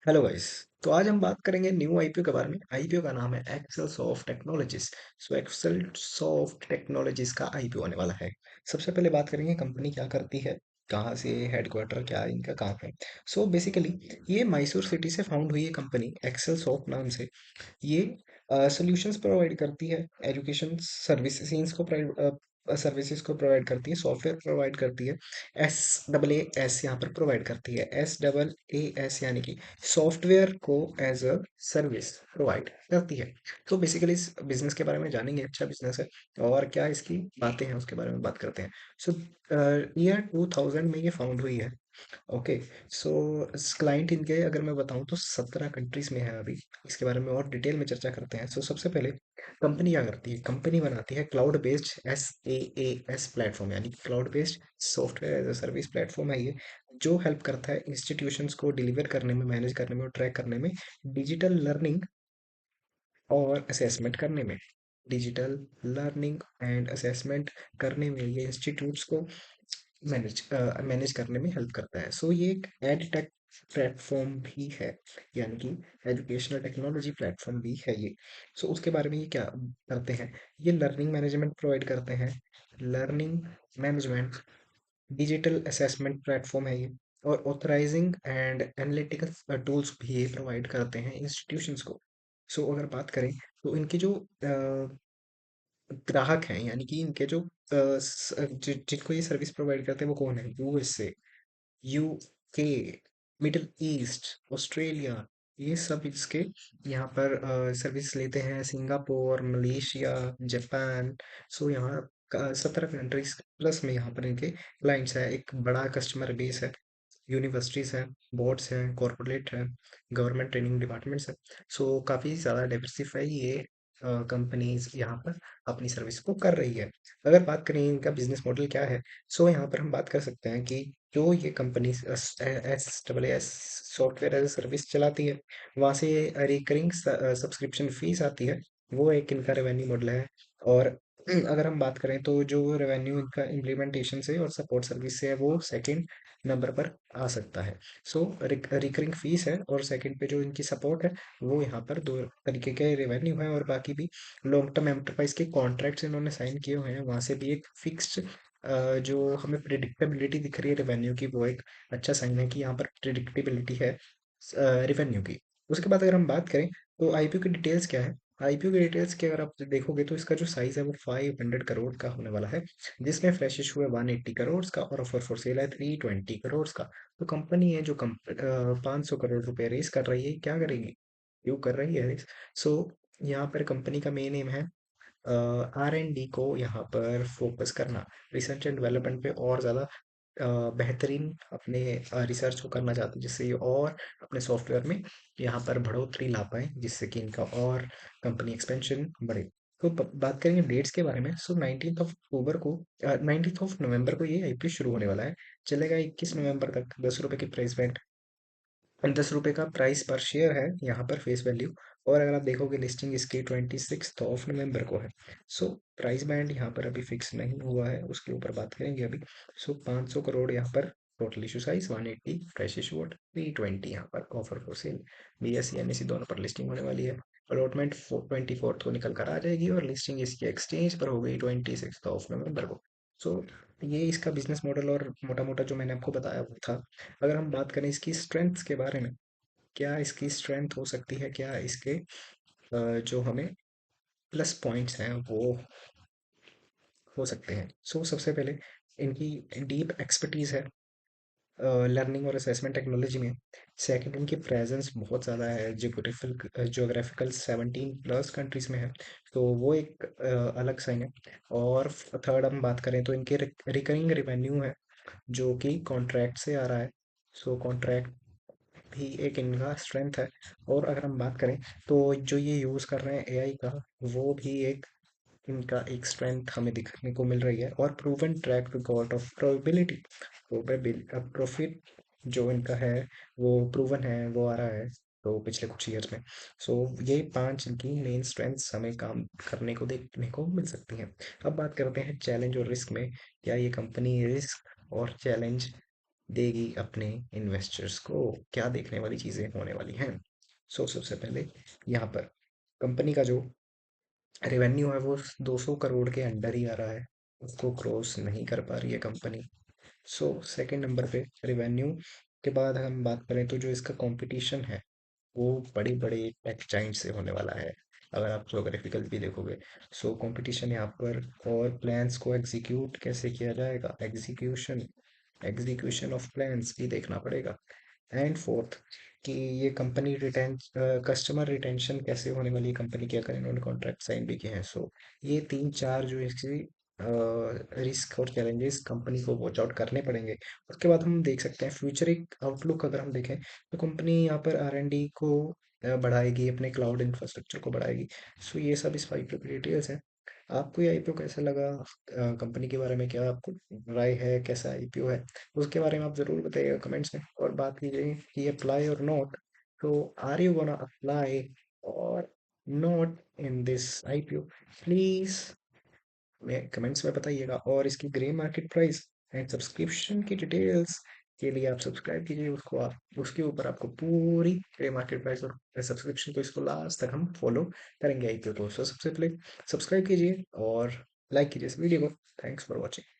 Hello guys. तो आज हम बात करेंगे न्यू आईपीओ के बारे में। आईपीओ का नाम है एक्सेल सॉफ्ट टेक्नोलॉजीज। सो एक्सेल सॉफ्ट टेक्नोलॉजीज का आईपीओ आने वाला है। सबसे पहले बात करेंगे कंपनी क्या करती है, कहाँ से हेडक्वार्टर, क्या इनका काम है। सो बेसिकली ये मैसूर सिटी से फाउंड हुई है कंपनी एक्सेल सॉफ्ट नाम से। ये सॉल्यूशंस प्रोवाइड करती है, एजुकेशन सर्विसेज को प्रोवाइड करती है, सॉफ्टवेयर प्रोवाइड करती है। एस डबल ए एस यहाँ पर प्रोवाइड करती है, SEE यानी कि सॉफ्टवेयर को एज अ सर्विस प्रोवाइड करती है। तो बेसिकली इस बिजनेस के बारे में जानेंगे, अच्छा बिजनेस है और क्या इसकी बातें हैं उसके बारे में बात करते हैं। सो ईयर 2000 में ये फाउंड हुई है। ओके। सो क्लाइंट इनके अगर मैं बताऊं तो 17 कंट्रीज में है अभी। इसके बारे में और डिटेल में चर्चा करते हैं। सो सबसे पहले कंपनी क्या करती है, कंपनी बनाती है क्लाउड बेस्ड SaaS प्लेटफॉर्म, यानी कि cloud based software as a service platform है ये, जो हेल्प करता है इंस्टीट्यूशंस को डिलीवर करने में, मैनेज करने में और ट्रैक करने में, डिजिटल लर्निंग और असेसमेंट करने में। डिजिटल लर्निंग एंड असेसमेंट करने में ये इंस्टीट्यूट्स को मैनेज करने में हेल्प करता है। सो ये एक एड टेक प्लेटफॉर्म भी है, यानी कि एजुकेशनल टेक्नोलॉजी प्लेटफॉर्म भी है ये। सो उसके बारे में ये क्या करते हैं, ये लर्निंग मैनेजमेंट प्रोवाइड करते हैं। Learning management, digital assessment platform है ये, और ऑथराइजिंग एंड एनालिटिकल टूल्स भी ये प्रोवाइड करते हैं इंस्टीट्यूशंस को। सो अगर बात करें तो इनके जो ग्राहक हैं, यानी कि इनके जो जिनको ये सर्विस प्रोवाइड करते हैं वो कौन है, USA, UK, middle east, Australia, ये सब इसके यहाँ पर सर्विस लेते हैं। Singapore, Malaysia, Japan. सो यहाँ का 17 कंट्रीज प्लस में यहाँ पर इनके क्लाइंट्स है, एक बड़ा कस्टमर बेस है। यूनिवर्सिटीज हैं, बोर्ड्स हैं, कॉरपोरेट हैं, गवर्नमेंट ट्रेनिंग डिपार्टमेंट्स हैं। सो काफ़ी ज़्यादा डाइवर्सिफाई ये कंपनीज यहाँ पर अपनी सर्विस को कर रही है। अगर बात करें इनका बिजनेस मॉडल क्या है, सो यहाँ पर हम बात कर सकते हैं कि जो ये company SaaS software as a service चलाती है, वहाँ से रिकरिंग सब्सक्रिप्शन फीस आती है। वो एक इनका रेवेन्यू मॉडल है। और अगर हम बात करें तो जो रेवेन्यू इनका इम्प्लीमेंटेशन से और सपोर्ट सर्विस से है, वो सेकंड नंबर पर आ सकता है। सो रिकरिंग फीस है, और सेकंड पे जो इनकी सपोर्ट है, वो यहाँ पर दो तरीके के रेवेन्यू है। और बाकी भी लॉन्ग टर्म एंटरप्राइज के कॉन्ट्रैक्ट्स इन्होंने साइन किए हुए हैं, वहाँ से भी एक फिक्स्ड जो हमें प्रिडिक्टेबिलिटी दिख रही है रेवेन्यू की, वो एक अच्छा साइन है कि यहाँ पर प्रिडिक्टेबिलिटी है रेवेन्यू की। उसके बाद अगर हम बात करें तो आईपीओ की डिटेल्स क्या है। आईपीओ की डिटेल्स की अगर आप देखोगे तो इसका जो साइज है वो 500 करोड़ का होने वाला है, जिसमें फ्रेश इशू है 180 करोड़ का और ऑफर फॉर सेल है 320 करोड़ का। तो कंपनी है जो 500 करोड़ रुपए रेस कर रही है, क्या करेगी, क्यों कर रही है रेस। सो यहाँ पर कंपनी का मेन एम है R&D को यहाँ पर फोकस करना, रिसर्च एंड डेवलपमेंट पे और ज़्यादा बेहतरीन अपने रिसर्च को करना चाहते हैं, जिससे ये और अपने सॉफ्टवेयर में यहाँ पर बढ़ोतरी ला पाए, जिससे कि इनका और कंपनी एक्सपेंशन बढ़े। तो बात करेंगे डेट्स के बारे में। सो 19th ऑफ नवंबर को ये आईपीओ शुरू होने वाला है, चलेगा 21 नवंबर तक। 10 रुपए की प्राइस बैंड, 10 रुपए का प्राइस पर शेयर है यहाँ पर फेस वैल्यू। और अगर आप देखोगे लिस्टिंग इसकी 26 नवंबर को है। सो प्राइस बैंड यहाँ पर अभी फिक्स नहीं हुआ है, उसके ऊपर बात करेंगे अभी। सो 500 करोड़ यहाँ पर total issue size, 180 fresh issue, 320 यहाँ पर offer for sale. BSE NSE दोनों पर लिस्टिंग होने वाली है। अलॉटमेंट 24 को निकल कर आ जाएगी और लिस्टिंग इसकी एक्सचेंज पर हो गई 26 नवंबर को। सो ये इसका बिजनेस मॉडल और मोटा मोटा जो मैंने आपको बताया वो था। अगर हम बात करें इसकी स्ट्रेंथ्स के बारे में, क्या इसकी स्ट्रेंथ हो सकती है, क्या इसके जो हमें प्लस पॉइंट्स हैं वो हो सकते हैं। सो सबसे पहले इनकी डीप एक्सपर्टीज है लर्निंग और असेसमेंट टेक्नोलॉजी में। सेकंड, इनकी प्रेजेंस बहुत ज़्यादा है, जोग्राफिकल 17 प्लस कंट्रीज में है, तो वो एक अलग साइन है। और थर्ड हम बात करें तो इनके रिकरिंग रेवेन्यू है, जो कि कॉन्ट्रैक्ट से आ रहा है। सो कॉन्ट्रैक्ट भी एक इनका स्ट्रेंथ है। और अगर हम बात करें तो जो ये यूज़ कर रहे हैं AI का, वो भी एक इनका एक स्ट्रेंथ हमें दिखने को मिल रही है। और proven track record of probability, profit जो इनका है वो प्रूवन है, वो आ रहा है तो पिछले कुछ ईयर्स में। सो ये 5 इनकी मेन स्ट्रेंथ्स हमें काम करने को देखने को मिल सकती हैं। अब बात करते हैं चैलेंज और रिस्क में। क्या ये कंपनी रिस्क और चैलेंज देगी अपने इन्वेस्टर्स को, क्या देखने वाली चीज़ें होने वाली हैं। सबसे पहले यहाँ पर कंपनी का जो रेवेन्यू है वो 200 करोड़ के अंडर ही आ रहा है, उसको क्रॉस नहीं कर पा रही है कंपनी। सेकंड नंबर पे रेवेन्यू के बाद हम बात करें तो जो इसका कंपटीशन है वो बड़े बड़े टेक जाइंट से होने वाला है। अगर आप जोग्राफिकल भी देखोगे, कंपटीशन यहाँ पर, और प्लान्स को एग्जीक्यूट कैसे किया जाएगा, एग्जीक्यूशन ऑफ प्लान्स भी देखना पड़ेगा। एंड फोर्थ, कि ये कंपनी रिटेंट कस्टमर रिटेंशन कैसे होने वाली है कंपनी की, अगर इन्होंने कॉन्ट्रैक्ट साइन भी किए हैं। ये तीन चार जो इसकी रिस्क और चैलेंजेस कंपनी को वॉच आउट करने पड़ेंगे। उसके बाद हम देख सकते हैं फ्यूचर एक आउटलुक, अगर हम देखें तो कंपनी यहाँ पर R&D को बढ़ाएगी, अपने क्लाउड इंफ्रास्ट्रक्चर को बढ़ाएगी। ये सब इस आईपीओ की डिटेल्स हैं। आपको ये आईपीओ कैसा लगा, कंपनी के बारे में क्या आपको राय है, कैसा आईपीओ है, उसके बारे में आप ज़रूर बताइएगा कमेंट्स में। और बात कीजिए कि अप्लाई और नॉट, तो आर यू गोना अप्लाई और not in this IPO, please में कमेंट्स में बताइएगा। और इसकी grey market price and subscription की डिटेल्स के लिए आप सब्सक्राइब कीजिए उसको, आप उसके ऊपर आपको पूरी ग्रे मार्केट प्राइस और सब्सक्रिप्शन को, इसको लास्ट तक हम फॉलो करेंगे आईपीओ को। सबसे पहले सब्सक्राइब कीजिए और लाइक कीजिए इस वीडियो को। Thanks for watching.